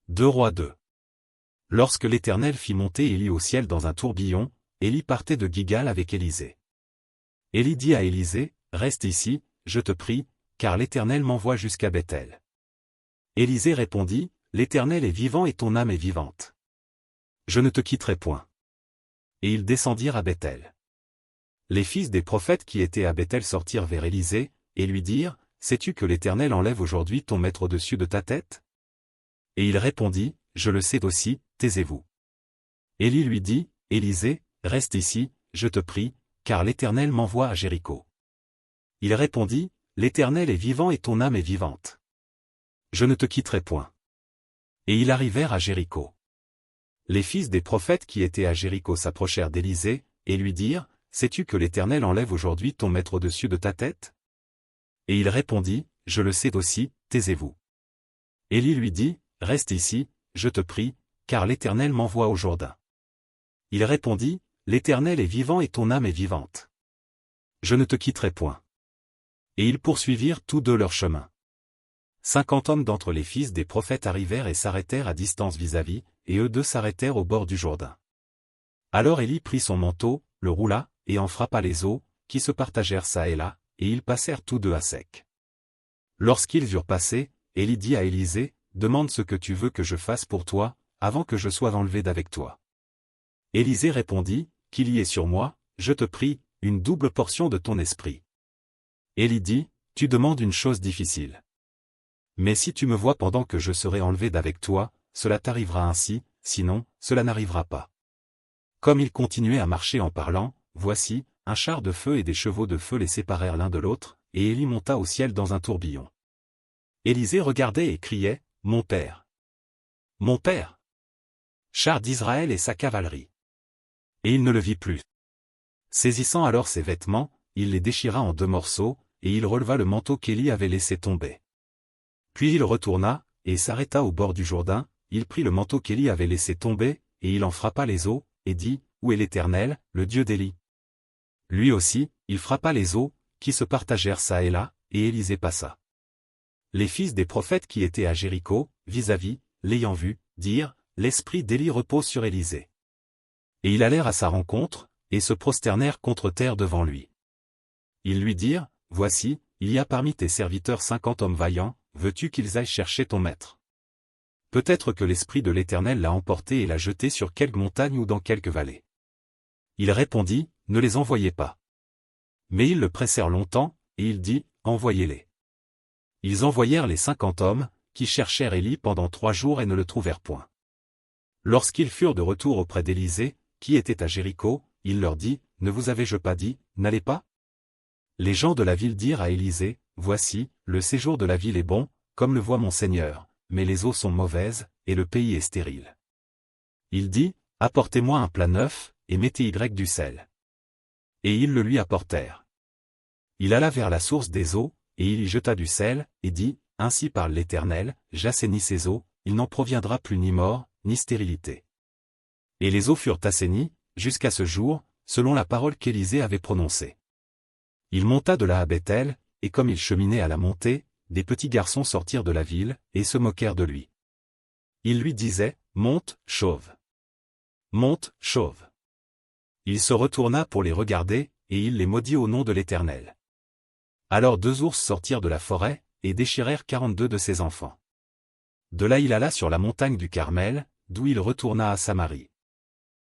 2 Rois 2. Lorsque l'Éternel fit monter Élie au ciel dans un tourbillon, Élie partait de Gilgal avec Élisée. Élie dit à Élisée, « Reste ici, je te prie, car l'Éternel m'envoie jusqu'à Béthel. » Élisée répondit, « L'Éternel est vivant et ton âme est vivante. Je ne te quitterai point. » Et ils descendirent à Béthel. Les fils des prophètes qui étaient à Béthel sortirent vers Élisée, et lui dirent, « Sais-tu que l'Éternel enlève aujourd'hui ton maître au-dessus de ta tête ?» Et il répondit, « Je le sais aussi, taisez-vous. » Élie lui dit, « Élisée, reste ici, je te prie, car l'Éternel m'envoie à Jéricho. » Il répondit, « L'Éternel est vivant et ton âme est vivante. Je ne te quitterai point. » Et ils arrivèrent à Jéricho. Les fils des prophètes qui étaient à Jéricho s'approchèrent d'Élisée, et lui dirent, « Sais-tu que l'Éternel enlève aujourd'hui ton maître au-dessus de ta tête ?» Et il répondit, « Je le sais aussi, taisez-vous. » Élie lui dit, « Reste ici, je te prie, car l'Éternel m'envoie au Jourdain. » Il répondit, « L'Éternel est vivant et ton âme est vivante. Je ne te quitterai point. » Et ils poursuivirent tous deux leur chemin. 50 hommes d'entre les fils des prophètes arrivèrent et s'arrêtèrent à distance vis-à-vis, et eux deux s'arrêtèrent au bord du Jourdain. Alors Élie prit son manteau, le roula, et en frappa les eaux, qui se partagèrent çà et là, et ils passèrent tous deux à sec. Lorsqu'ils eurent passé, Élie dit à Élisée, « Demande ce que tu veux que je fasse pour toi, avant que je sois enlevé d'avec toi. » Élisée répondit, « Qu'il y ait sur moi, je te prie, une double portion de ton esprit. » Élie dit, « Tu demandes une chose difficile. Mais si tu me vois pendant que je serai enlevé d'avec toi, cela t'arrivera ainsi, sinon, cela n'arrivera pas. » Comme ils continuaient à marcher en parlant, voici, un char de feu et des chevaux de feu les séparèrent l'un de l'autre, et Élie monta au ciel dans un tourbillon. Élisée regardait et criait, « Mon père! Mon père! Char d'Israël et sa cavalerie !» Et il ne le vit plus. Saisissant alors ses vêtements, il les déchira en 2 morceaux, et il releva le manteau qu'Élie avait laissé tomber. Puis il retourna, et s'arrêta au bord du Jourdain, il prit le manteau qu'Élie avait laissé tomber, et il en frappa les eaux, et dit, « Où est l'Éternel, le Dieu d'Élie ?» Lui aussi, il frappa les eaux, qui se partagèrent çà et là, et Élisée passa. Les fils des prophètes qui étaient à Jéricho, vis-à-vis, l'ayant vu, dirent, « L'esprit d'Élie repose sur Élisée. » Et ils allèrent à sa rencontre, et se prosternèrent contre terre devant lui. Ils lui dirent, « Voici, il y a parmi tes serviteurs 50 hommes vaillants, veux-tu qu'ils aillent chercher ton maître? Peut-être que l'Esprit de l'Éternel l'a emporté et l'a jeté sur quelque montagne ou dans quelque vallée. » Il répondit, « Ne les envoyez pas. » Mais ils le pressèrent longtemps, et il dit, « Envoyez-les. » Ils envoyèrent les 50 hommes, qui cherchèrent Élie pendant 3 jours et ne le trouvèrent point. Lorsqu'ils furent de retour auprès d'Élisée, qui était à Jéricho, il leur dit, « Ne vous avais-je pas dit, n'allez pas ?» Les gens de la ville dirent à Élisée, « Voici, le séjour de la ville est bon, comme le voit mon Seigneur, mais les eaux sont mauvaises, et le pays est stérile. » Il dit, « Apportez-moi un plat neuf, et mettez du sel. » Et ils le lui apportèrent. Il alla vers la source des eaux, et il y jeta du sel, et dit, « Ainsi parle l'Éternel, j'assainis ces eaux, il n'en proviendra plus ni mort, ni stérilité. » Et les eaux furent assainies, jusqu'à ce jour, selon la parole qu'Élisée avait prononcée. Il monta de là à Béthel, et comme il cheminait à la montée, des petits garçons sortirent de la ville, et se moquèrent de lui. Ils lui disaient, « Monte, chauve! Monte, chauve !» Il se retourna pour les regarder, et il les maudit au nom de l'Éternel. Alors 2 ours sortirent de la forêt, et déchirèrent 42 de ses enfants. De là il alla sur la montagne du Carmel, d'où il retourna à Samarie.